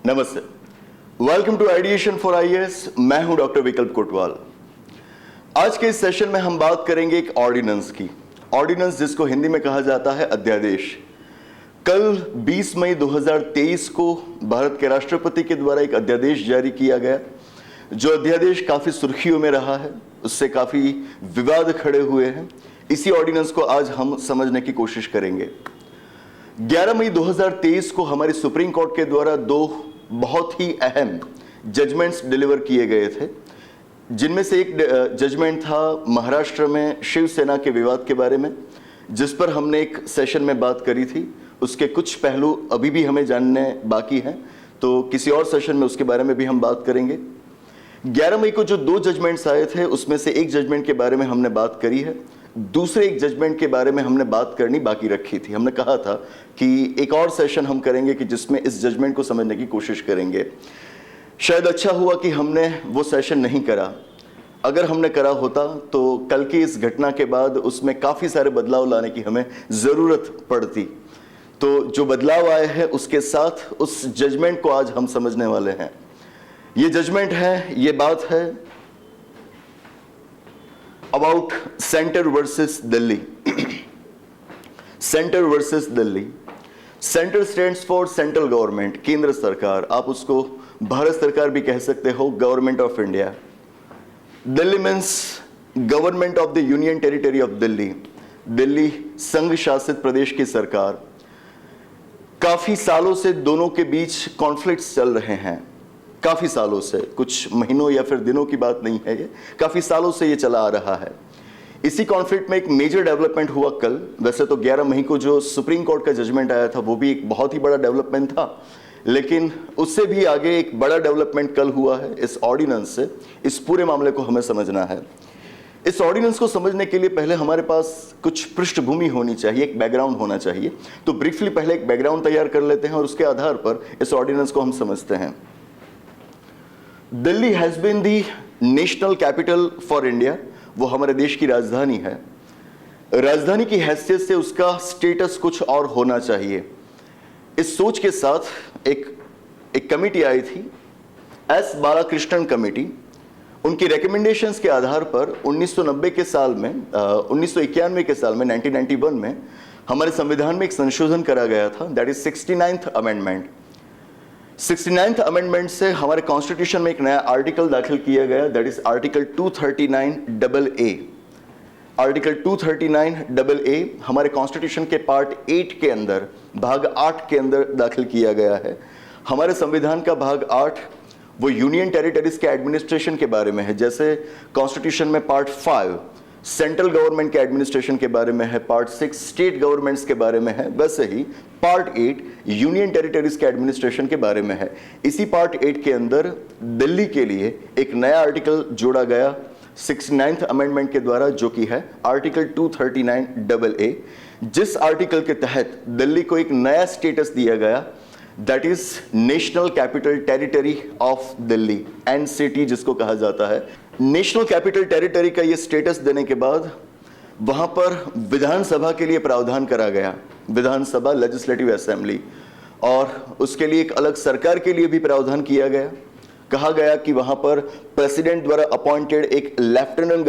नमस्ते, welcome to Ideation for IAS. मैं हूं डॉक्टर विकल्प कोटवाल। आज के इस सेशन में हम बात करेंगे एक ऑर्डिनेंस की। ऑर्डिनेंस जिसको हिंदी में कहा जाता है अध्यादेश। कल 20 मई 2023 को भारत के राष्ट्रपति के द्वारा एक अध्यादेश जारी किया गया, जो अध्यादेश काफी सुर्खियों में रहा है, उससे काफी विवाद खड़े हुए हैं। इसी ऑर्डिनेंस को आज हम समझने की कोशिश करेंगे। 11 मई 2023 को हमारी सुप्रीम कोर्ट के द्वारा दो बहुत ही अहम जजमेंट्स डिलीवर किए गए थे, जिनमें से एक जजमेंट था महाराष्ट्र में शिवसेना के विवाद के बारे में, जिस पर हमने एक सेशन में बात करी थी। उसके कुछ पहलू अभी भी हमें जानने बाकी हैं, तो किसी और सेशन में उसके बारे में भी हम बात करेंगे। 11 मई को जो दो जजमेंट्स आए थे, उसमें से एक जजमेंट के बारे में हमने बात करी है, दूसरे एक जजमेंट के बारे में हमने बात करनी बाकी रखी थी। हमने कहा था कि एक और सेशन हम करेंगे कि जिसमें इस जजमेंट को समझने की कोशिश करेंगे। शायद अच्छा हुआ कि हमने वो सेशन नहीं करा। अगर हमने करा होता तो कल की इस घटना के बाद उसमें काफ़ी सारे बदलाव लाने की हमें ज़रूरत पड़ती। तो जो बदलाव आए हैं उसके साथ उस जजमेंट को आज हम समझने वाले हैं। ये जजमेंट है, ये बात है about centre versus Delhi. Centre versus Delhi. Centre stands for central government, केंद्र सरकार। आप उसको भारत सरकार भी कह सकते हो, government of India. Delhi means government of the union territory of Delhi. Delhi संघ शासित प्रदेश की सरकार। काफी सालों से दोनों के बीच कॉन्फ्लिक्ट्स चल रहे हैं, काफी सालों से, कुछ महीनों या फिर दिनों की बात नहीं है, ये काफी सालों से ये चला आ रहा है। इसी कॉन्फ्लिक्ट में एक मेजर डेवलपमेंट हुआ कल। वैसे तो 11 मई को जो सुप्रीम कोर्ट का जजमेंट आया था वो भी एक बहुत ही बड़ा डेवलपमेंट था, लेकिन उससे भी आगे एक बड़ा डेवलपमेंट कल हुआ है इस ऑर्डिनेंस से। इस पूरे मामले को हमें समझना है। इस ऑर्डिनेंस को समझने के लिए पहले हमारे पास कुछ पृष्ठभूमि होनी चाहिए, एक बैकग्राउंड होना चाहिए। तो ब्रीफली पहले एक बैकग्राउंड तैयार कर लेते हैं और उसके आधार पर इस ऑर्डिनेंस को हम समझते हैं। Delhi has been the national capital for India. वो हमारे देश की राजधानी है। राजधानी की हैसियत से उसका स्टेटस कुछ और होना चाहिए। इस सोच के साथ एक कमेटी आई थी, एस बालाकृष्णन कमेटी। उनकी रिकमेंडेशंस के आधार पर 1990 के साल में 1991 के साल में 1991 में हमारे संविधान में एक संशोधन करा गया था, that is 69th amendment. 69th amendment से हमारे कॉन्स्टिट्यूशन में एक नया आर्टिकल दाखिल किया गया, that is article 239AA। Article 239AA हमारे कॉन्स्टिट्यूशन के पार्ट 8 के अंदर, भाग 8 के अंदर दाखिल किया गया है। हमारे संविधान का भाग 8 वो यूनियन टेरिटरीज के एडमिनिस्ट्रेशन के बारे में है। जैसे कॉन्स्टिट्यूशन में पार्ट 5 सेंट्रल गवर्नमेंट के एडमिनिस्ट्रेशन के बारे में है, पार्ट 6 स्टेट गवर्नमेंट्स के बारे में है, वैसे ही पार्ट 8 यूनियन टेरिटरीज के एडमिनिस्ट्रेशन के बारे में है। इसी पार्ट 8 के अंदर दिल्ली के लिए एक नया आर्टिकल जोड़ा गया 69th अमेंडमेंट के द्वारा, जो कि है आर्टिकल 239AA, जिस आर्टिकल के तहत दिल्ली को एक नया स्टेटस दिया गया, that is national capital territory of Delhi, NCT जिसको कहा जाता है। नेशनल कैपिटल टेरिटरी का ये स्टेटस देने के बाद वहां पर विधानसभा के लिए प्रावधान करा गया, विधानसभा लेजिस्लेटिव असेंबली, और उसके लिए एक अलग सरकार के लिए भी प्रावधान किया गया। कहा गया कि वहां पर प्रेसिडेंट द्वारा अपॉइंटेड एक लेफ्टिनेंट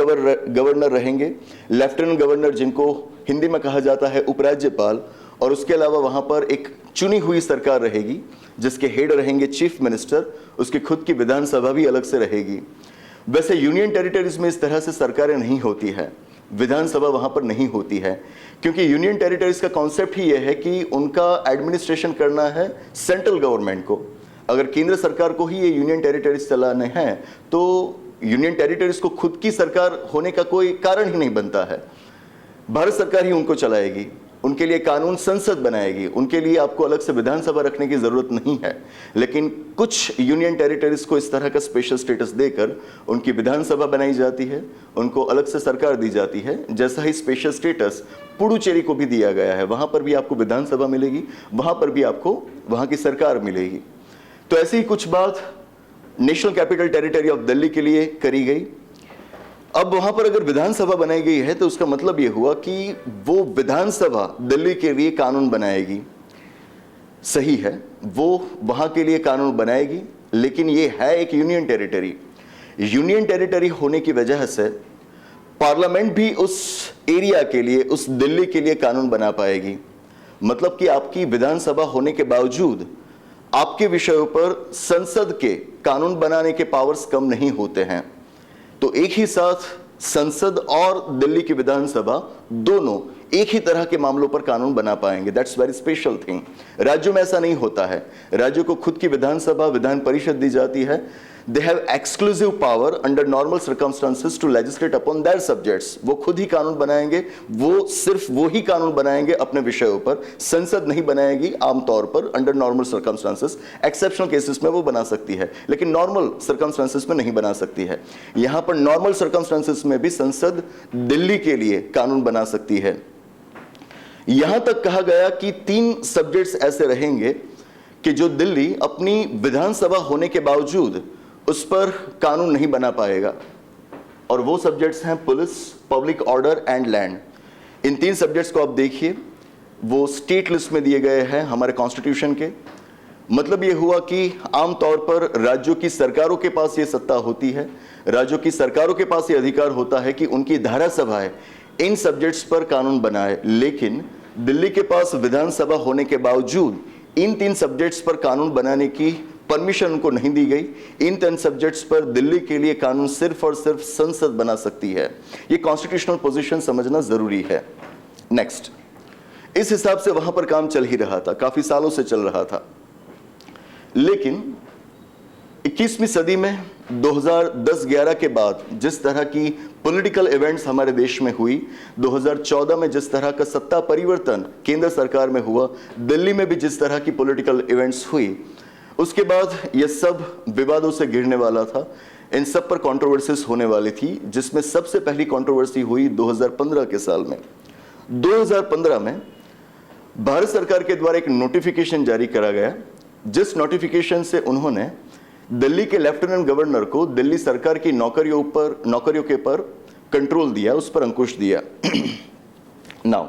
गवर्नर रहेंगे, लेफ्टिनेंट गवर्नर जिनको हिंदी में कहा जाता है उपराज्यपाल, और उसके अलावा वहां पर एक चुनी हुई सरकार रहेगी जिसके हेड रहेंगे चीफ मिनिस्टर। उसकी खुद की विधानसभा भी अलग से रहेगी। वैसे यूनियन टेरिटरीज में इस तरह से सरकारें नहीं होती है, विधानसभा वहां पर नहीं होती है, क्योंकि यूनियन टेरिटरीज का कॉन्सेप्ट ही यह है कि उनका एडमिनिस्ट्रेशन करना है सेंट्रल गवर्नमेंट को। अगर केंद्र सरकार को ही ये यूनियन टेरिटरीज चलाने हैं तो यूनियन टेरिटरीज को खुद की सरकार होने का कोई कारण ही नहीं बनता है। भारत सरकार ही उनको चलाएगी, उनके लिए कानून संसद बनाएगी, उनके लिए आपको अलग से विधानसभा रखने की जरूरत नहीं है। लेकिन कुछ यूनियन टेरिटरीज को इस तरह का स्पेशल स्टेटस देकर उनकी विधानसभा बनाई जाती है, उनको अलग से सरकार दी जाती है। जैसा ही स्पेशल स्टेटस पुडुचेरी को भी दिया गया है, वहां पर भी आपको विधानसभा मिलेगी, वहां पर भी आपको वहां की सरकार मिलेगी। तो ऐसी ही कुछ बात national capital territory of Delhi के लिए करी गई। अब वहां पर अगर विधानसभा बनाई गई है तो उसका मतलब यह हुआ कि वो विधानसभा दिल्ली के लिए कानून बनाएगी। सही है, वो वहां के लिए कानून बनाएगी, लेकिन ये है एक यूनियन टेरिटरी। यूनियन टेरिटरी होने की वजह से पार्लियामेंट भी उस एरिया के लिए, उस दिल्ली के लिए कानून बना पाएगी। मतलब कि आपकी विधानसभा होने के बावजूद आपके विषयों पर संसद के कानून बनाने के पावर्स कम नहीं होते हैं। तो एक ही साथ संसद और दिल्ली की विधानसभा दोनों एक ही तरह के मामलों पर कानून बना पाएंगे। That's very special thing. राज्यों में ऐसा नहीं होता है। राज्यों को खुद की विधानसभा, विधान परिषद दी जाती है। They have exclusive power under normal circumstances to legislate upon their subjects. वो खुद ही कानून बनाएंगे, वो सिर्फ वो ही कानून बनाएंगे अपने विषयों पर। संसद नहीं बनाएगी आमतौर पर under normal circumstances. Exceptional cases में वो बना सकती है, लेकिन नॉर्मल सर्कमस्टांसेस में नहीं बना सकती है। यहां पर नॉर्मल सर्कमस्टांसेस में भी संसद दिल्ली के लिए कानून बना सकती है। यहां तक कहा गया कि 3 सब्जेक्ट्स ऐसे रहेंगे कि जो दिल्ली अपनी विधानसभा होने के बावजूद उस पर कानून नहीं बना पाएगा, और वो सब्जेक्ट्स हैं police, public order and land. In 3 subjects को आप देखिए, वो स्टेट लिस्ट में दिए गए हैं हमारे कॉन्स्टिट्यूशन के। मतलब ये हुआ कि आमतौर पर राज्यों की सरकारों के पास ये सत्ता होती है, राज्यों की सरकारों के पास ये अधिकार होता है कि उनकी धारासभाएं इन सब्जेक्ट्स पर कानून बनाए। लेकिन दिल्ली के पास विधानसभा होने के बावजूद इन 3 सब्जेक्ट्स पर कानून बनाने की परमिशन उनको नहीं दी गई। इन 3 सब्जेक्ट्स पर दिल्ली के लिए कानून सिर्फ और सिर्फ संसद बना सकती है। ये कॉन्स्टिट्यूशनल पोजीशन समझना जरूरी है। नेक्स्ट, इस हिसाब से वहां पर काम चल ही रहा था, काफी सालों से चल रहा था। लेकिन 21वीं सदी में 2010-11 के बाद जिस तरह की पॉलिटिकल इवेंट्स हमारे देश में हुई, 2014 में जिस तरह का सत्ता परिवर्तन केंद्र सरकार में हुआ, दिल्ली में भी जिस तरह की पॉलिटिकल इवेंट्स हुई, उसके बाद यह सब विवादों से घिरने वाला था। इन सब पर कंट्रोवर्सीज होने वाली थी, जिसमें सबसे पहली कंट्रोवर्सी हुई 2015 के साल में। 2015 में भारत सरकार के द्वारा एक नोटिफिकेशन जारी करा गया, जिस नोटिफिकेशन से उन्होंने दिल्ली के लेफ्टिनेंट गवर्नर को दिल्ली सरकार की नौकरियों के पर कंट्रोल दिया, उस पर अंकुश दिया। नाउ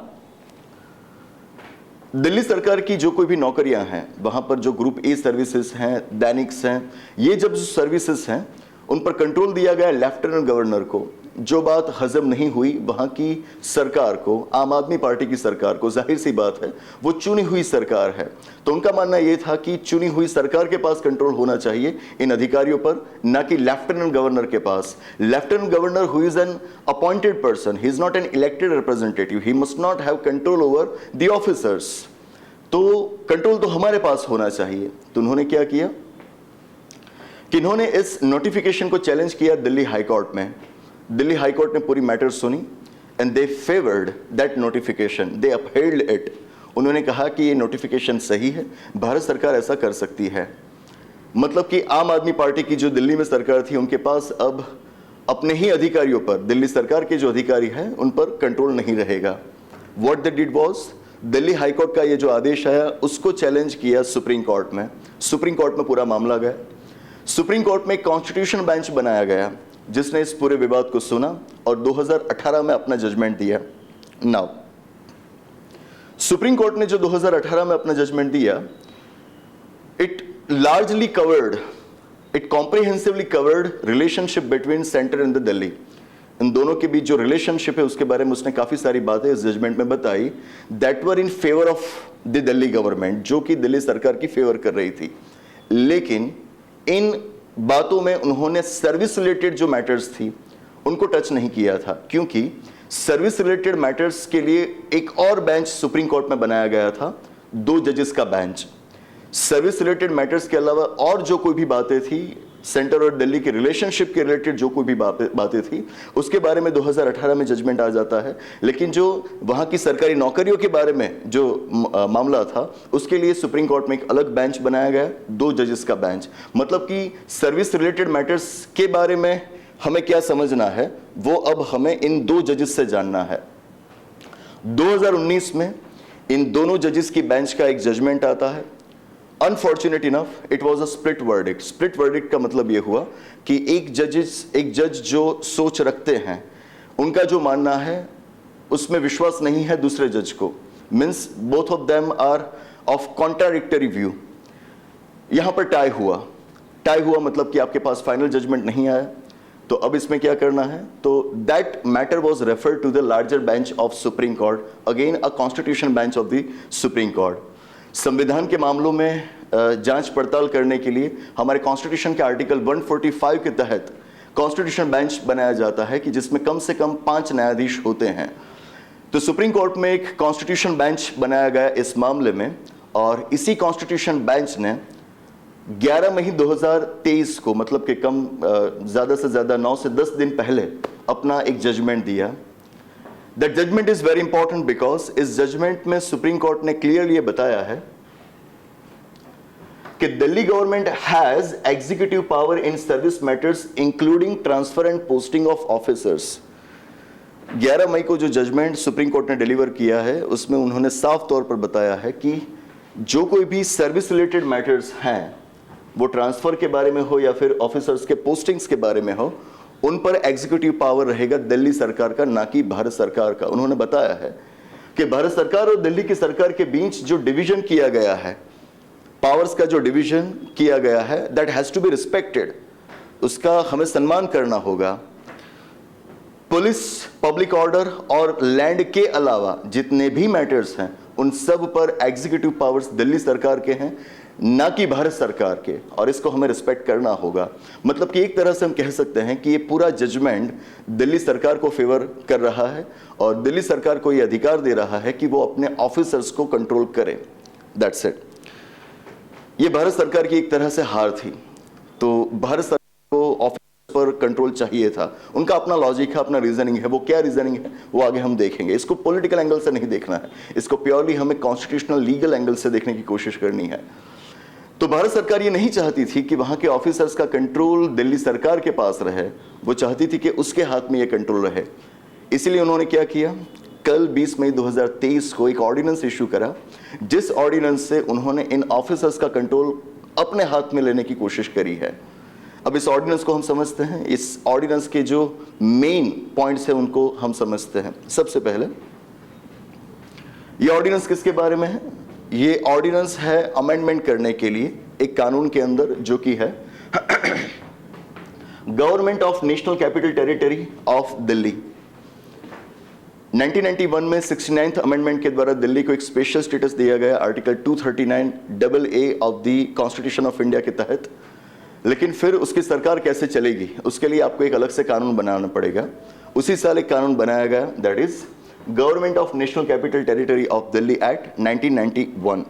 दिल्ली सरकार की जो कोई भी नौकरियां हैं, वहां पर जो ग्रुप ए सर्विसेज हैं, दैनिक्स हैं, ये जब सर्विसेज हैं, उन पर कंट्रोल दिया गया लेफ्टिनेंट गवर्नर को। जो बात हजम नहीं हुई वहां की सरकार को, आम आदमी पार्टी की सरकार को, जाहिर सी बात है वो चुनी हुई सरकार है, तो उनका मानना यह था कि चुनी हुई सरकार के पास कंट्रोल होना चाहिए इन अधिकारियों पर, ना कि लेफ्टिनेंट गवर्नर के पास। Lieutenant governor who is an appointed person, he is not an elected representative, he must not have control over the officers. तो कंट्रोल तो हमारे पास होना चाहिए। तो उन्होंने क्या किया कि इन्होंने इस नोटिफिकेशन को चैलेंज किया दिल्ली हाई कोर्ट में। दिल्ली हाई कोर्ट ने पूरी मैटर सुनी and they favoured that notification, they upheld it. उन्होंने कहा कि ये नोटिफिकेशन सही है, भारत सरकार ऐसा कर सकती है। मतलब कि आम आदमी पार्टी की जो दिल्ली में सरकार थी, उनके पास अब अपने ही अधिकारियों पर, दिल्ली सरकार के जो अधिकारी हैं उन पर कंट्रोल नहीं रहेगा। What they did was, Delhi high court का ये जो आदेश आया उसको चैलेंज किया सुप्रीम कोर्ट में। सुप्रीम कोर्ट में पूरा मामला गया। सुप्रीम कोर्ट में एक कॉन्स्टिट्यूशन बेंच बनाया गया जिसने इस पूरे विवाद को सुना और 2018 में अपना जजमेंट दिया। नाउ सुप्रीम कोर्ट ने जो 2018 में अपना जजमेंट दिया, it largely covered, it comprehensively covered relationship between centre and the Delhi. इन दोनों के बीच जो रिलेशनशिप है उसके बारे में उसने काफी सारी बातें इस जजमेंट में बताई, that were in favour of the Delhi government, जो कि दिल्ली सरकार की फेवर कर रही थी। लेकिन इन बातों में उन्होंने सर्विस रिलेटेड जो मैटर्स थी उनको टच नहीं किया था, क्योंकि सर्विस रिलेटेड मैटर्स के लिए एक और बेंच सुप्रीम कोर्ट में बनाया गया था, 2 जजेस का बेंच। सर्विस रिलेटेड मैटर्स के अलावा और जो कोई भी बातें थी, सेंटर और दिल्ली के रिलेशनशिप के रिलेटेड जो कोई भी बातें थी, उसके बारे में 2018 में जजमेंट आ जाता है। लेकिन जो वहां की सरकारी नौकरियों के बारे में जो मामला था, उसके लिए सुप्रीम कोर्ट में एक अलग बेंच बनाया गया, 2 जजेस का बेंच। मतलब कि सर्विस रिलेटेड मैटर्स के बारे में हमें क्या समझना है, वो अब हमें इन 2 जजेस से जानना है। 2019 में इन दोनों जजेस की बेंच का एक जजमेंट आता है। Unfortunate enough it was a split verdict. Split verdict का मतलब यह हुआ कि एक जज जो सोच रखते हैं, उनका जो मानना है उसमें विश्वास नहीं है दूसरे जज को, means both of them are of contradictory view. यहां पर टाई हुआ मतलब कि आपके पास फाइनल जजमेंट नहीं आया, तो अब इसमें क्या करना है, तो that matter was referred to the larger bench of supreme court, again a constitution bench of the supreme court. संविधान के मामलों में जांच पड़ताल करने के लिए हमारे कॉन्स्टिट्यूशन के आर्टिकल 145 के तहत कॉन्स्टिट्यूशन बेंच बनाया जाता है कि जिसमें कम से कम 5 न्यायाधीश होते हैं। तो सुप्रीम कोर्ट में एक कॉन्स्टिट्यूशन बेंच बनाया गया इस मामले में, और इसी कॉन्स्टिट्यूशन बेंच ने 11 मई 2023 को, मतलब कि कम ज़्यादा से ज़्यादा 9 से 10 दिन पहले अपना एक जजमेंट दिया। That judgment is very important because इस जजमेंट में सुप्रीम कोर्ट ने क्लियरली ये बताया है कि Delhi government has executive power in service matters including transfer and posting of officers. 11 मई को जो जजमेंट सुप्रीम कोर्ट ने डिलीवर किया है उसमें उन्होंने साफ तौर पर बताया है कि जो कोई भी सर्विस रिलेटेड मैटर्स हैं, वो ट्रांसफर के बारे में हो या फिर ऑफिसर्स के पोस्टिंग्स के बारे में हो, उन पर एग्जीक्यूटिव पावर रहेगा दिल्ली सरकार का, ना कि भारत सरकार का। उन्होंने बताया है कि भारत सरकार और दिल्ली की सरकार के बीच जो डिवीजन किया गया है, पावर्स का जो डिवीजन किया गया है, that has to be respected, उसका हमें सम्मान करना होगा। पुलिस, पब्लिक ऑर्डर और लैंड के अलावा जितने भी मैटर्स हैं उन सब पर एग्जीक्यूटिव पावर्स दिल्ली सरकार के हैं, ना कि भारत सरकार के, और इसको हमें रिस्पेक्ट करना होगा। मतलब कि एक तरह से हम कह सकते हैं कि ये पूरा जजमेंट दिल्ली सरकार को फेवर कर रहा है और दिल्ली सरकार को ये अधिकार दे रहा है कि वो अपने ऑफिसर्स को कंट्रोल करे। That's it. ये भारत सरकार की एक तरह से हार थी। तो भारत सरकार को ऑफिस पर कंट्रोल चाहिए था, उनका अपना लॉजिक है, अपना रीजनिंग है। वो क्या रीजनिंग है वो आगे हम देखेंगे। इसको पॉलिटिकल एंगल से नहीं देखना है, इसको प्योरली हमें कॉन्स्टिट्यूशनल लीगल एंगल से देखने की कोशिश करनी है। तो भारत सरकार ये नहीं चाहती थी कि वहां के ऑफिसर्स का कंट्रोल दिल्ली सरकार के पास रहे, वो चाहती थी कि उसके हाथ में ये कंट्रोल रहे। इसीलिए उन्होंने क्या किया, कल 20 मई 2023 को एक ऑर्डिनेंस इशू करा, जिस ऑर्डिनेंस से उन्होंने इन ऑफिसर्स का कंट्रोल अपने हाथ में लेने की कोशिश करी है। अब इस ऑर्डिनेंस को हम समझते हैं, इस ऑर्डिनेंस के जो मेन पॉइंट्स हैं उनको हम समझते हैं। सबसे पहले ये ऑर्डिनेंस किसके बारे में है? ये ऑर्डिनेंस है अमेंडमेंट करने के लिए एक कानून के अंदर, जो कि है government of national capital territory of Delhi. 1991 में 69th अमेंडमेंट के द्वारा दिल्ली को एक स्पेशल स्टेटस दिया गया article 239AA of the constitution of India के तहत। लेकिन फिर उसकी सरकार कैसे चलेगी, उसके लिए आपको एक अलग से कानून बनाना पड़ेगा। उसी साल एक कानून बनाया गया, that is government of national capital territory of Delhi act 1991।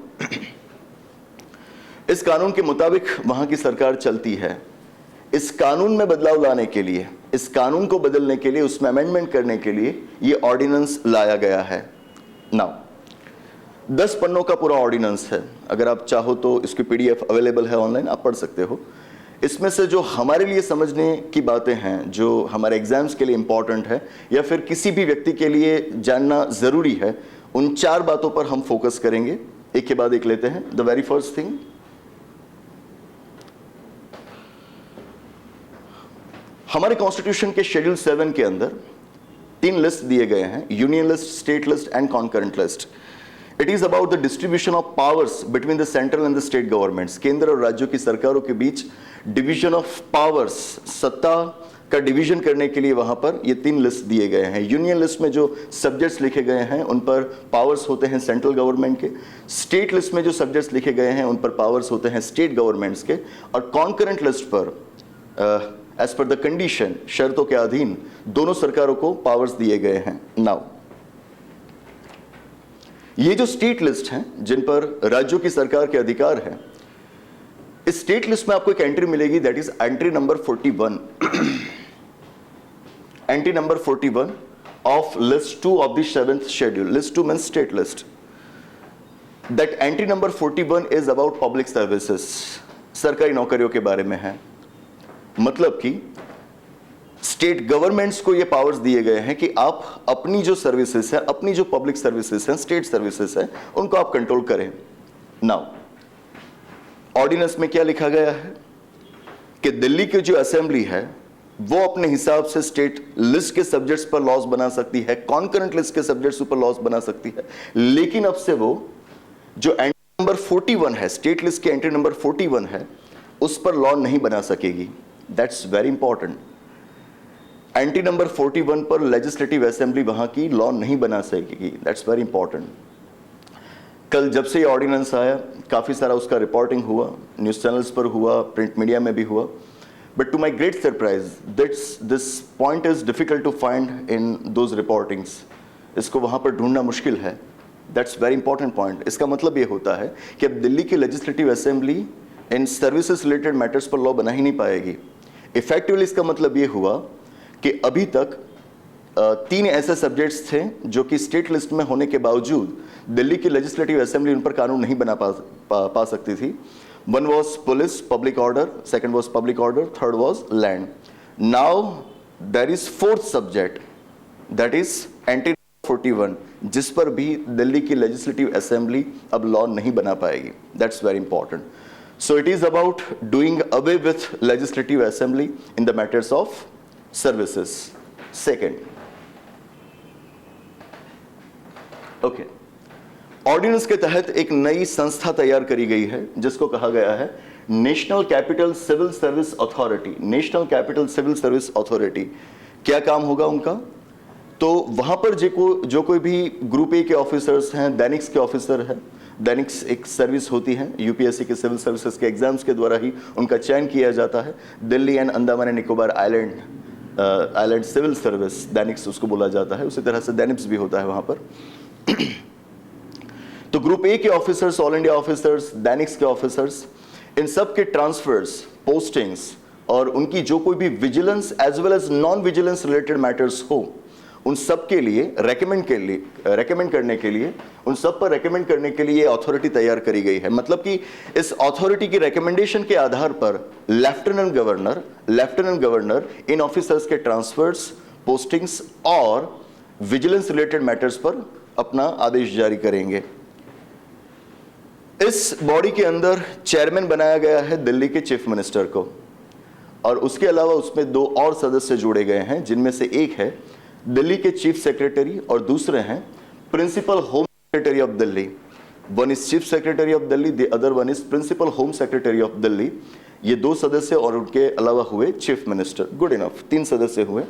इस कानून के मुताबिक वहां की सरकार चलती है। इस कानून में बदलाव लाने के लिए, इस कानून को बदलने के लिए, उसमें अमेंडमेंट करने के लिए ये ऑर्डिनेंस लाया गया है। नाउ 10 पन्नों का पूरा ऑर्डिनेंस है। अगर आप चाहो तो इसकी PDF अवेलेबल है ऑनलाइन, आप पढ़ सकते हो। इसमें से जो हमारे लिए समझने की बातें हैं, जो हमारे एग्जाम्स के लिए इंपॉर्टेंट है या फिर किसी भी व्यक्ति के लिए जानना जरूरी है, उन 4 बातों पर हम फोकस करेंगे। एक के बाद एक लेते हैं। द वेरी फर्स्ट थिंग, हमारे कॉन्स्टिट्यूशन के शेड्यूल 7 के अंदर 3 लिस्ट दिए गए हैं, union list, state list and concurrent list. It is about the distribution of powers between the central and the state governments. केंद्र और राज्यों की सरकारों के बीच डिवीजन ऑफ पावर्स, सत्ता का डिवीजन करने के लिए वहां पर ये 3 लिस्ट दिए गए हैं। यूनियन लिस्ट में जो सब्जेक्ट्स लिखे गए हैं उन पर पावर्स होते हैं सेंट्रल गवर्नमेंट के। स्टेट लिस्ट में जो सब्जेक्ट्स लिखे गए हैं उन पर पावर्स होते हैं स्टेट गवर्नमेंट्स के। और कॉन्करेंट लिस्ट पर एज पर द कंडीशन, शर्तों के अधीन दोनों सरकारों को पावर्स दिए गए हैं। नाउ ये जो स्टेट लिस्ट हैं जिन पर राज्यों की सरकार के अधिकार है, इस स्टेट लिस्ट में आपको एक एंट्री मिलेगी, that is entry number 41 entry number 41 of list 2 of the 7th schedule. List 2 means state list. That entry number 41 is about public services, सरकारी नौकरियों के बारे में है। मतलब कि स्टेट गवर्नमेंट्स को ये पावर्स दिए गए हैं कि आप अपनी जो सर्विसेज है, अपनी जो पब्लिक सर्विसेज हैं, स्टेट सर्विसेज है, उनको आप कंट्रोल करें। नाउ ऑर्डिनेंस में क्या लिखा गया है कि दिल्ली की जो असेंबली है वो अपने हिसाब से स्टेट लिस्ट के सब्जेक्ट्स पर लॉज बना सकती है, कॉन्करेंट लिस्ट के सब्जेक्ट्स पर लॉज बना सकती है। लेकिन अब से वो जो नंबर 41 है, स्टेट लिस्ट के एंट्री नंबर 41 है, उस पर लॉ नहीं बना सकेगी। That's very important. Entry number 41 पर लेजिस्लेटिव असेंबली वहां की लॉ नहीं बना सकेगी। That's very important. कल जब से ये ऑर्डिनेंस आया, काफ़ी सारा उसका रिपोर्टिंग हुआ, न्यूज़ चैनल्स पर हुआ, प्रिंट मीडिया में भी हुआ, but to my great surprise this point is difficult to find in those reportings. इसको वहाँ पर ढूंढना मुश्किल है। That's very important point. इसका मतलब ये होता है कि अब दिल्ली की legislative assembly in services related matters पर लॉ बना ही नहीं पाएगी। इफेक्टिवली इसका मतलब ये हुआ कि अभी तक 3 ऐसे सब्जेक्ट्स थे जो कि स्टेट लिस्ट में होने के बावजूद दिल्ली की लेजिस्लेटिव असेंबली उन पर कानून नहीं बना पा सकती थी। One was police, public order, second was public order, third was land. Now there is 4th subject, that is entry 41, जिस पर भी दिल्ली की लेजिस्लेटिव असेंबली अब लॉ नहीं बना पाएगी। That's very important. So it is about doing away with legislative assembly in the matters of services. Second, okay, ordinance के तहत एक नई संस्था तैयार करी गई है जिसको कहा गया है national capital civil service authority. National capital civil service authority, क्या काम होगा उनका? तो वहां पर जो कोई भी ग्रुप ए के ऑफिसर्स हैं, दैनिक्स के ऑफिसर हैं, दैनिक्स एक सर्विस होती है, यूपीएससी के सिविल सर्विसेज के एग्जाम्स के द्वारा ही उनका चयन किया जाता है। Delhi and Andaman and Nicobar island civil service, DANICS उसको बोला जाता है। उसी तरह से दैनिक्स भी होता है वहां पर। तो ग्रुप ए के ऑफिसर्स, ऑल इंडिया ऑफिसर्स, दैनिक्स के ऑफिसर्स, इन सब के ट्रांसफर्स, पोस्टिंग्स और उनकी जो कोई भी vigilance as well as non vigilance related matters हो, उन सब के लिए रेकमेंड करने के लिए उन सब पर रेकमेंड करने के लिए अथॉरिटी तैयार करी गई है। मतलब कि इस अथॉरिटी की रेकमेंडेशन के आधार पर लेफ्टिनेंट गवर्नर इन ऑफिसर्स के ट्रांसफर्स, पोस्टिंग्स और विजिलेंस रिलेटेड मैटर्स पर अपना आदेश जारी करेंगे। इस बॉडी के अंदर चेयरमैन बनाया गया है दिल्ली के चीफ मिनिस्टर को, और उसके अलावा उसमें 2 और सदस्य जोड़े गए हैं, जिनमें से एक है दिल्ली के चीफ सेक्रेटरी और दूसरे हैं principal home secretary of Delhi. One is chief secretary of Delhi, the other one is principal home secretary of Delhi. ये 2 सदस्य और उनके अलावा हुए चीफ मिनिस्टर। गुड इनफ, 3 सदस्य हुए।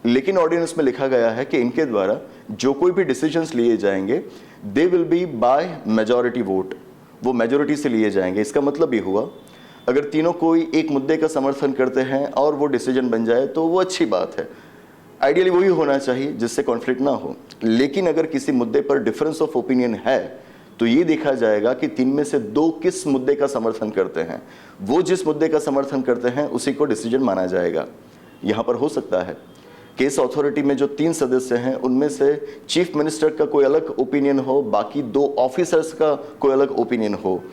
लेकिन ऑर्डिनेंस में लिखा गया है कि इनके द्वारा जो कोई भी डिसीजंस लिए जाएंगे they will be by majority vote, वो मेजॉरिटी से लिए जाएंगे। इसका मतलब ये हुआ, अगर तीनों कोई एक मुद्दे का समर्थन करते हैं और वो डिसीजन बन जाए तो वो अच्छी बात है। आइडियली वही होना चाहिए जिससे कॉन्फ्लिक्ट ना हो। लेकिन अगर किसी मुद्दे पर डिफरेंस ऑफ ओपिनियन है तो ये देखा जाएगा कि 3 में से 2 किस मुद्दे का समर्थन करते हैं। वो जिस मुद्दे का समर्थन करते हैं उसी को डिसीजन माना जाएगा। यहां पर हो सकता है कि इस अथॉरिटी में जो 3 सदस्य हैं उनमें से चीफ मिनिस्टर का कोई अलग ओपिनियन हो, बाकी 2 ऑफिसर्स का कोई अलग ओपिनियन हो।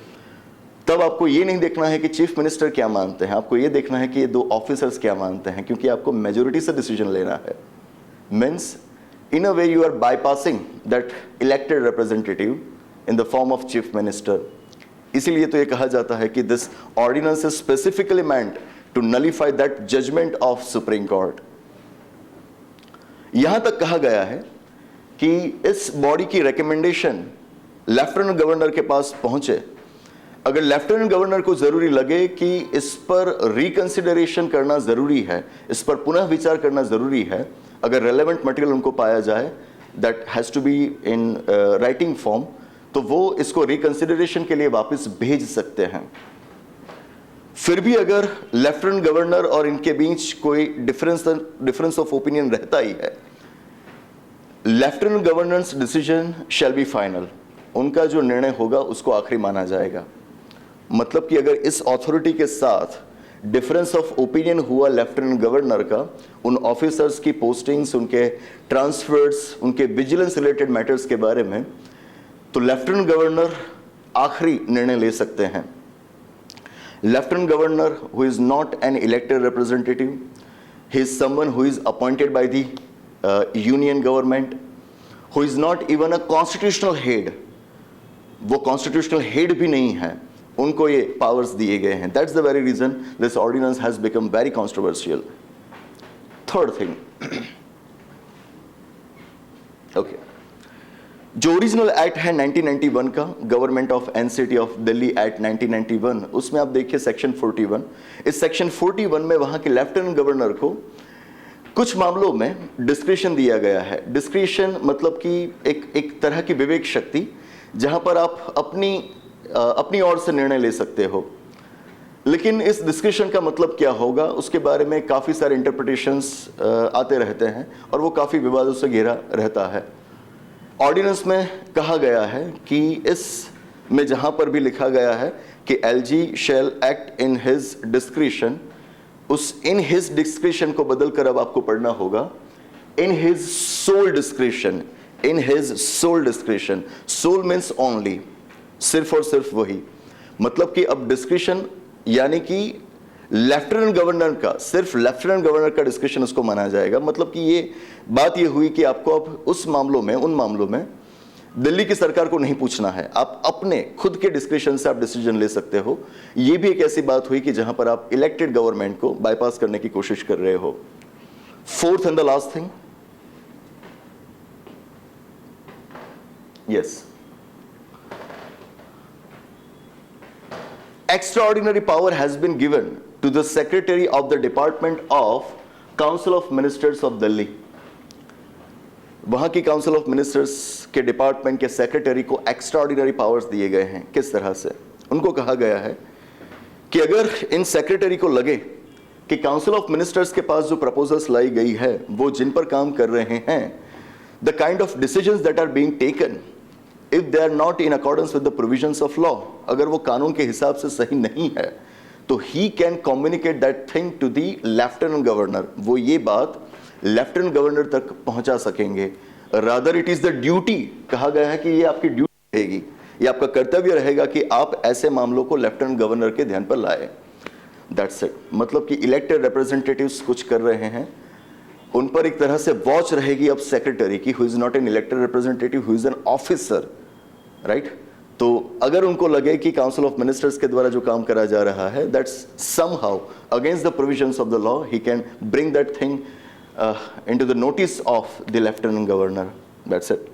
तब आपको ये नहीं देखना है कि चीफ मिनिस्टर क्या मानते हैं, आपको ये देखना है कि ये 2 ऑफिसर्स क्या मानते हैं, क्योंकि आपको मेजोरिटी से डिसीजन लेना है। Means in a way you are bypassing that elected representative in the form of chief minister. इसीलिए तो ये कहा जाता है कि this ordinance is specifically meant to nullify that judgment of supreme court. यहां तक कहा गया है कि इस बॉडी की रिकमेंडेशन लेफ्टिनेंट गवर्नर के पास पहुंचे। अगर लेफ्टिनेंट गवर्नर को जरूरी लगे कि इस पर रिकंसिडरेशन करना जरूरी है, इस पर पुनः विचार करना जरूरी है, अगर रेलेवेंट मटेरियल उनको पाया जाए that has to be in writing form, तो वो इसको रिकंसिडरेशन के लिए वापस भेज सकते हैं। फिर भी अगर लेफ्टिनेंट गवर्नर और इनके बीच कोई डिफरेंस ऑफ ओपिनियन रहता ही है, lieutenant governors decision shall be final. उनका जो निर्णय होगा उसको आखिरी माना जाएगा। मतलब कि अगर इस अथॉरिटी के साथ डिफरेंस ऑफ ओपिनियन हुआ लेफ्टिनेंट गवर्नर का, उन ऑफिसर्स की पोस्टिंग्स, उनके ट्रांसफर्स, उनके विजिलेंस रिलेटेड मैटर्स के बारे में, तो लेफ्टिनेंट गवर्नर आखिरी निर्णय ले सकते हैं। Lieutenant governor who is not an elected representative, he is someone who is appointed by the union government, who is not even a constitutional head, वो कॉन्स्टिट्यूशनल हेड भी नहीं है, उनको ये पावर्स दिए गए हैं। That's the very reason this ordinance has become very controversial. Third thing, okay, जो ओरिजिनल एक्ट है 1991 का, government of NCT of Delhi act 1991, उसमें आप देखिए सेक्शन 41। इस सेक्शन 41 में वहां के लेफ्टिनेंट गवर्नर को कुछ मामलों में डिस्क्रिशन दिया गया है। डिस्क्रिशन मतलब कि एक तरह की विवेक शक्ति, जहां पर आप अपनी ओर से निर्णय ले सकते हो। लेकिन इस डिस्क्रिशन का मतलब क्या होगा, उसके बारे में काफ़ी सारे इंटरप्रिटेशंस आते रहते हैं और वो काफ़ी विवादों से घिरा रहता है। ऑर्डिनेंस में कहा गया है कि इस में जहां पर भी लिखा गया है कि LG shall act in his discretion, उस इन हिज डिस्क्रिशन को बदलकर अब आपको पढ़ना होगा in his sole discretion. In his sole discretion, sole means only, सिर्फ और सिर्फ वही। मतलब कि अब डिस्क्रिशन यानी कि लेफ्टिनेंट गवर्नर का, सिर्फ लेफ्टिनेंट गवर्नर का डिस्क्रिशन उसको माना जाएगा। मतलब कि ये बात ये हुई कि आपको अब उस मामलों में, उन मामलों में दिल्ली की सरकार को नहीं पूछना है, आप अपने खुद के डिस्क्रिशन से आप डिसीजन ले सकते हो। ये भी एक ऐसी बात हुई कि जहां पर आप इलेक्टेड गवर्नमेंट को बाईपास करने की कोशिश कर रहे हो। Fourth and the last thing, yes, extraordinary power has been given to the secretary of the department of council of ministers of Delhi। वहां की काउंसिल ऑफ मिनिस्टर्स के डिपार्टमेंट के सेक्रेटरी को एक्स्ट्राऑर्डिनरी पावर्स दिए गए हैं। किस तरह से? उनको कहा गया है कि अगर इन सेक्रेटरी को लगे कि काउंसिल ऑफ मिनिस्टर्स के पास जो प्रपोजल्स लाई गई है वो जिन पर काम कर रहे हैं, the kind of decisions that are being taken, if they are not in accordance with the provisions of law, अगर वो कानून के हिसाब से सही नहीं है, तो he can communicate that thing to the lieutenant governor. वो ये बात लेफ्टिनेंट गवर्नर तक पहुंचा सकेंगे। Rather it is the duty, कहा गया है कि ये आपकी ड्यूटी रहेगी, ये आपका कर्तव्य रहेगा कि आप ऐसे मामलों को लेफ्टिनेंट गवर्नर के ध्यान पर लाए। That's it. मतलब कि इलेक्टेड रिप्रेजेंटेटिव्स कुछ कर रहे हैं, उन पर एक तरह से वॉच रहेगी अब सेक्रेटरी की, who is not an elected representative, who is an officer, right. तो अगर उनको लगे कि काउंसिल ऑफ मिनिस्टर्स के द्वारा जो काम करा जा रहा है that's somehow against the provisions of the law, he can bring that thing into the notice of the lieutenant governor। That's it।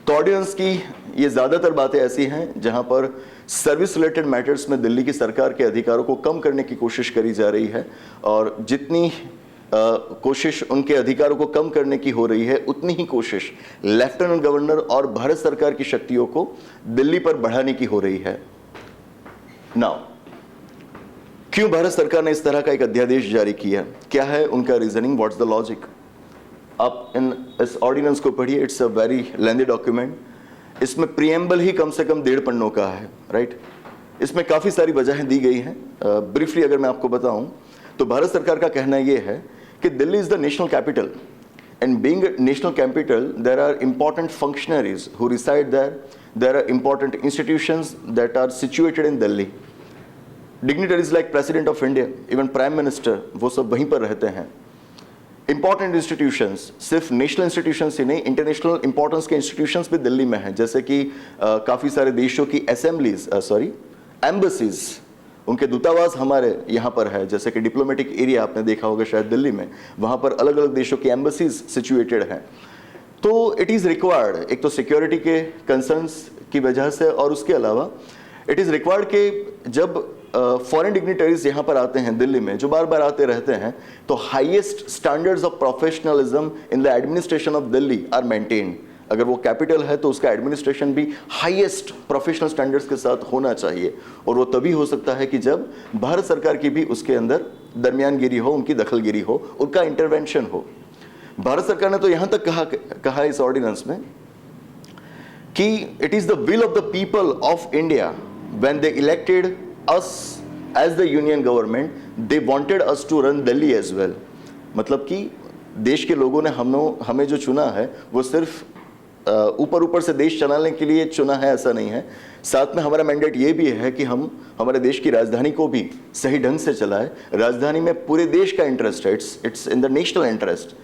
तो ऑर्डिनेंस की ये ज़्यादातर बातें ऐसी हैं जहां पर सर्विस रिलेटेड मैटर्स में दिल्ली की सरकार के अधिकारों को कम करने की कोशिश करी जा रही है, और जितनी कोशिश उनके अधिकारों को कम करने की हो रही है, उतनी ही कोशिश लेफ्टिनेंट गवर्नर और भारत सरकार की शक्तियों को दिल्ली पर बढ़ाने की हो रही है। नाउ क्यों भारत सरकार ने इस तरह का एक अध्यादेश जारी किया, क्या है उनका रीजनिंग, व्हाट्स द लॉजिक? आप इस ऑर्डिनेंस को पढ़िए, it's a very lengthy document. इसमें प्रीएम्बल ही कम से कम 1.5 पन्नों का है, राइट। इसमें काफ़ी सारी वजहें दी गई हैं। ब्रीफली अगर मैं आपको बताऊं तो भारत सरकार का कहना यह है कि Delhi is the national capital, and being national capital there are important functionaries who reside there are important institutions that are situated in Delhi. Dignitaries like president of India, even prime minister, वो सब वहीं पर रहते हैं। इंपॉर्टेंट इंस्टीट्यूशंस, सिर्फ national institutions ही नहीं, international importance के इंस्टीट्यूशंस भी दिल्ली में हैं, जैसे कि काफ़ी सारे देशों की एम्बेसीज, उनके दूतावास हमारे यहाँ पर है, जैसे कि डिप्लोमेटिक एरिया आपने देखा होगा शायद दिल्ली में, वहाँ पर अलग अलग देशों की एम्बेसीज सिचुएटेड हैं। तो इट इज़ रिक्वायर्ड, एक तो सिक्योरिटी के कंसर्न्स की वजह से, और उसके अलावा इट इज़ रिक्वायर्ड कि जब फॉरेन डिग्निटरीज यहाँ पर आते हैं दिल्ली में, जो बार बार आते रहते हैं, तो highest standards of professionalism in the administration of Delhi are maintained. अगर वो कैपिटल है तो उसका एडमिनिस्ट्रेशन भी हाईएस्ट प्रोफेशनल स्टैंडर्ड्स के साथ होना चाहिए, और वो तभी हो सकता है कि जब भारत सरकार की भी उसके अंदर दरमियानगिरी हो, उनकी दखलगिरी हो, उनका इंटरवेंशन हो। भारत सरकार ने तो यहाँ तक कहा इस ऑर्डिनेंस में कि it is the will of the people of India when they elected us as the union government, they wanted us to run Delhi as well। मतलब कि देश के लोगों ने हमें जो चुना है वो सिर्फ ऊपर से देश चलाने के लिए चुना है, ऐसा नहीं है। साथ में हमारा मैंडेट ये भी है कि हम हमारे देश की राजधानी को भी सही ढंग से चलाए। राजधानी में पूरे देश का इंटरेस्ट है, it's in the national interest.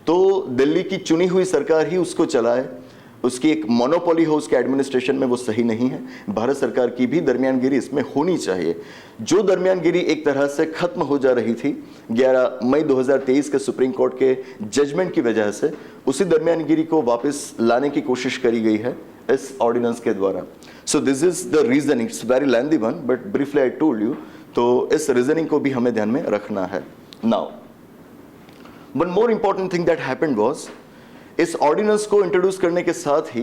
तो दिल्ली की चुनी हुई सरकार ही उसको चलाए, उसकी एक मोनोपोली हो उसके एडमिनिस्ट्रेशन में, वो सही नहीं है। भारत सरकार की भी दरमियानगिरी इसमें होनी चाहिए। जो दरमियानगिरी एक तरह से खत्म हो जा रही थी 11 मई 2023 के सुप्रीम कोर्ट के जजमेंट की वजह से, उसी दरमियानगिरी को वापस लाने की कोशिश करी गई है इस ऑर्डिनेंस के द्वारा। So this is the reason, it's very lengthy one but briefly I told you. तो इस रीजनिंग को भी हमें ध्यान में रखना है। Now one more important thing that happened was, इस ऑर्डिनेंस को इंट्रोड्यूस करने के साथ ही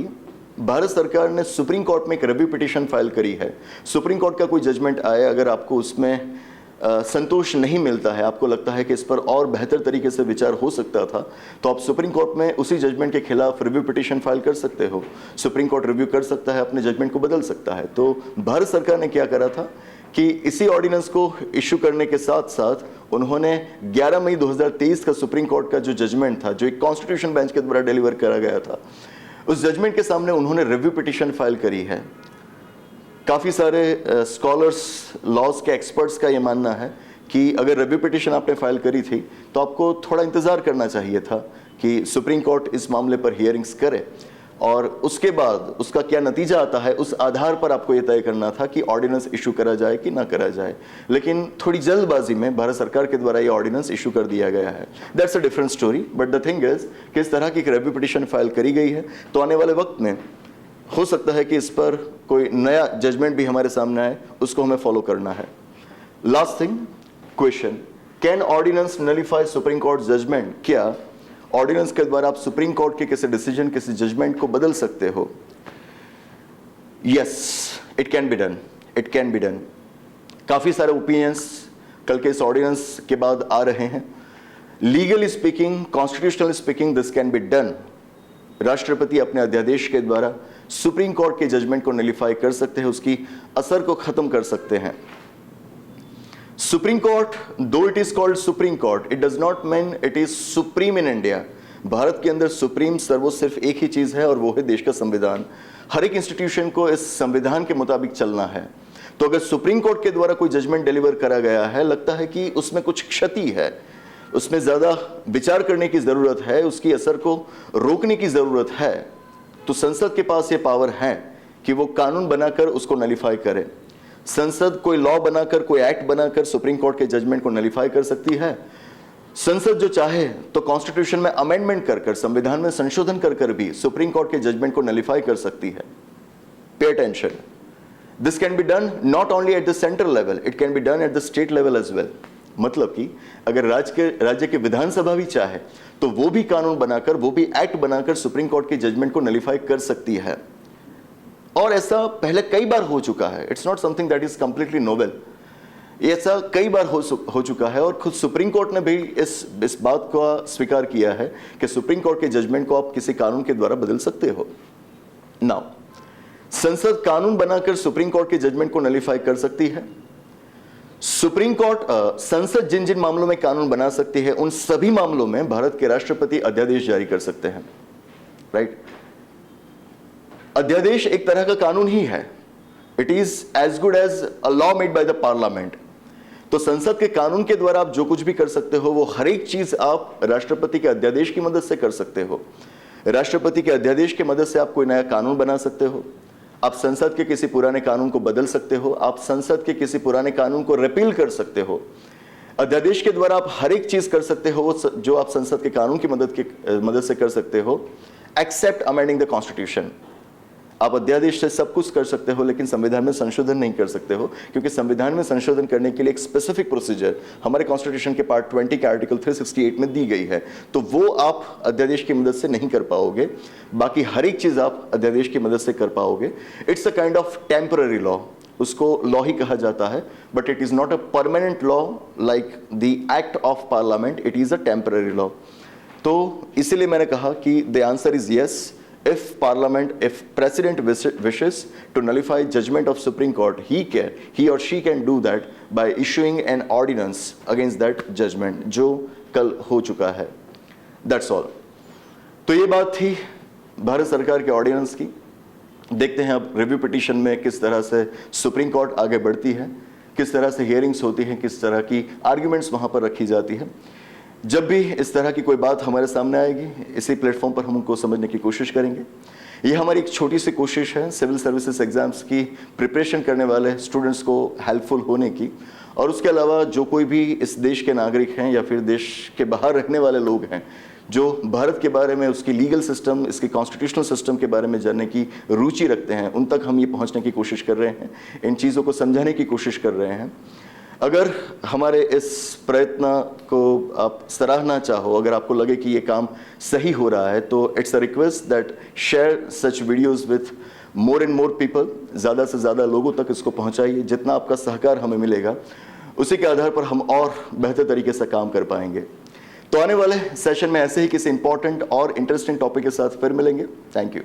भारत सरकार ने सुप्रीम कोर्ट में एक रिव्यू पिटीशन फाइल करी है। सुप्रीम कोर्ट का कोई जजमेंट आए, अगर आपको उसमें संतोष नहीं मिलता है, आपको लगता है कि इस पर और बेहतर तरीके से विचार हो सकता था, तो आप सुप्रीम कोर्ट में उसी जजमेंट के खिलाफ रिव्यू पिटीशन फाइल कर सकते हो। सुप्रीम कोर्ट रिव्यू कर सकता है, अपने जजमेंट को बदल सकता है। तो भारत सरकार ने क्या करा था कि इसी ऑर्डिनेंस को इश्यू करने के साथ साथ उन्होंने 11 मई 2023 का सुप्रीम कोर्ट का जो जजमेंट था, जो एक कॉन्स्टिट्यूशन बेंच के द्वारा डिलीवर करा गया था, उस जजमेंट के सामने उन्होंने रिव्यू पिटीशन फाइल करी है। काफ़ी सारे स्कॉलर्स, लॉज के एक्सपर्ट्स का ये मानना है कि अगर रिव्यू पिटीशन आपने फाइल करी थी तो आपको थोड़ा इंतज़ार करना चाहिए था कि सुप्रीम कोर्ट इस मामले पर हियरिंग्स करे, और उसके बाद उसका क्या नतीजा आता है उस आधार पर आपको यह तय करना था कि ऑर्डिनेंस इशू करा जाए कि ना करा जाए। लेकिन थोड़ी जल्दबाजी में भारत सरकार के द्वारा ये ऑर्डिनेंस इशू कर दिया गया है। That's a different story, but the thing is कि इस तरह की रिव्यू पिटीशन फाइल करी गई है, तो आने वाले वक्त में हो सकता है कि इस पर कोई नया जजमेंट भी हमारे सामने आए, उसको हमें फॉलो करना है। Last thing, question, can ordinance nullify supreme court judgment? क्या ऑर्डिनेंस के द्वारा आप सुप्रीम कोर्ट के किसी डिसीजन, किसी जजमेंट को बदल सकते हो? Yes, it can be done, it can be done. काफी सारे ओपिनियंस कल के इस ऑर्डिनेंस के बाद आ रहे हैं। Legally speaking, constitutional speaking, this can be done. राष्ट्रपति अपने अध्यादेश के द्वारा सुप्रीम कोर्ट के जजमेंट को नलिफाई कर सकते हैं, उसकी असर को खत्म कर सकते हैं। सुप्रीम कोर्ट, दो it is called supreme court, it does not mean it is supreme in India. Bharat के अंदर सुप्रीम, सर्वोच्च सिर्फ एक ही चीज है और वो है देश का संविधान। हर एक इंस्टीट्यूशन को इस संविधान के मुताबिक चलना है। तो अगर सुप्रीम कोर्ट के द्वारा कोई जजमेंट डिलीवर करा गया है, लगता है कि उसमें कुछ क्षति है, उसमें ज्यादा विचार करने की जरूरत है, उसकी असर को रोकने की जरूरत है, तो संसद के पास ये पावर है कि वो कानून बनाकर उसको नलिफाई करे। संसद कोई लॉ बनाकर, कोई एक्ट बनाकर सुप्रीम कोर्ट के जजमेंट को नलिफाई कर सकती है। संसद जो चाहे तो कॉन्स्टिट्यूशन में अमेंडमेंट कर, संविधान में संशोधन कर भी सुप्रीम कोर्ट के जजमेंट को नलिफाई कर सकती है। Pay attention, this can be done not only at the central level, it can be done at the state level as well. मतलब कि अगर राज्य के विधानसभा भी चाहे तो वो भी कानून बनाकर, वो भी एक्ट बनाकर सुप्रीम कोर्ट के जजमेंट को नलिफाई कर सकती है। और ऐसा पहले कई बार हो चुका है। It's not something that is completely novel. ऐसा कई बार हो चुका है और खुद सुप्रीम कोर्ट ने भी इस बात को स्वीकार किया है कि सुप्रीम कोर्ट के जजमेंट को आप किसी कानून के द्वारा बदल सकते हो। नाउ, संसद कानून बनाकर सुप्रीम कोर्ट के जजमेंट को नलिफाई कर सकती है। सुप्रीम कोर्ट, संसद जिन जिन मामलों में कानून बना सकती है, उन सभी मामलों में भारत के राष्ट्रपति अध्यादेश जारी कर सकते हैं। राइट? अध्यादेश एक तरह का कानून ही है। It is as good as a law made by the parliament. तो संसद के कानून के द्वारा आप जो कुछ भी कर सकते हो, वो हर एक चीज आप राष्ट्रपति के अध्यादेश की मदद से कर सकते हो। राष्ट्रपति के अध्यादेश की मदद से आप कोई नया कानून बना सकते हो, आप संसद के किसी पुराने कानून को बदल सकते हो, आप संसद के किसी पुराने कानून को रिपील कर सकते हो। अध्यादेश के द्वारा आप हर एक चीज कर सकते हो जो आप संसद के कानून की मदद से कर सकते हो, एक्सेप्ट अमेंडिंग द कॉन्स्टिट्यूशन। आप अध्यादेश से सब कुछ कर सकते हो, लेकिन संविधान में संशोधन नहीं कर सकते हो, क्योंकि संविधान में संशोधन करने के लिए एक स्पेसिफिक प्रोसीजर हमारे कॉन्स्टिट्यूशन के पार्ट 20 के आर्टिकल 368 में दी गई है। तो वो आप अध्यादेश की मदद से नहीं कर पाओगे। बाकी हर एक चीज आप अध्यादेश की मदद से कर पाओगे। It's a kind of temporary law, उसको लॉ ही कहा जाता है, but it is not a permanent law like the act of parliament, it is a temporary law. तो इसीलिए मैंने कहा कि the answer is yes. If President wishes to nullify judgment of Supreme Court, he or she can do that by issuing an ordinance against that judgment, जो कल हो चुका है। That's all. तो ये बात थी भारत सरकार के ऑर्डिनेंस की। देखते हैं अब रिव्यू पिटीशन में किस तरह से सुप्रीम कोर्ट आगे बढ़ती है, किस तरह से हियरिंग्स होती हैं, किस तरह की आर्ग्यूमेंट्स वहां पर रखी जाती है। जब भी इस तरह की कोई बात हमारे सामने आएगी, इसी प्लेटफॉर्म पर हम उनको समझने की कोशिश करेंगे। ये हमारी एक छोटी सी कोशिश है सिविल सर्विसेज एग्जाम्स की प्रिपरेशन करने वाले स्टूडेंट्स को हेल्पफुल होने की। और उसके अलावा जो कोई भी इस देश के नागरिक हैं या फिर देश के बाहर रहने वाले लोग हैं जो भारत के बारे में, उसकी लीगल सिस्टम, इसके कॉन्स्टिट्यूशनल सिस्टम के बारे में जानने की रुचि रखते हैं, उन तक हम ये पहुंचने की कोशिश कर रहे हैं, इन चीज़ों को समझाने की कोशिश कर रहे हैं। अगर हमारे इस प्रयत्न को आप सराहना चाहो, अगर आपको लगे कि ये काम सही हो रहा है, तो it's a request that share such videos with more and more people. ज़्यादा से ज़्यादा लोगों तक इसको पहुंचाइए। जितना आपका सहकार हमें मिलेगा उसी के आधार पर हम और बेहतर तरीके से काम कर पाएंगे। तो आने वाले सेशन में ऐसे ही किसी इंपॉर्टेंट और इंटरेस्टिंग टॉपिक के साथ फिर मिलेंगे। Thank you.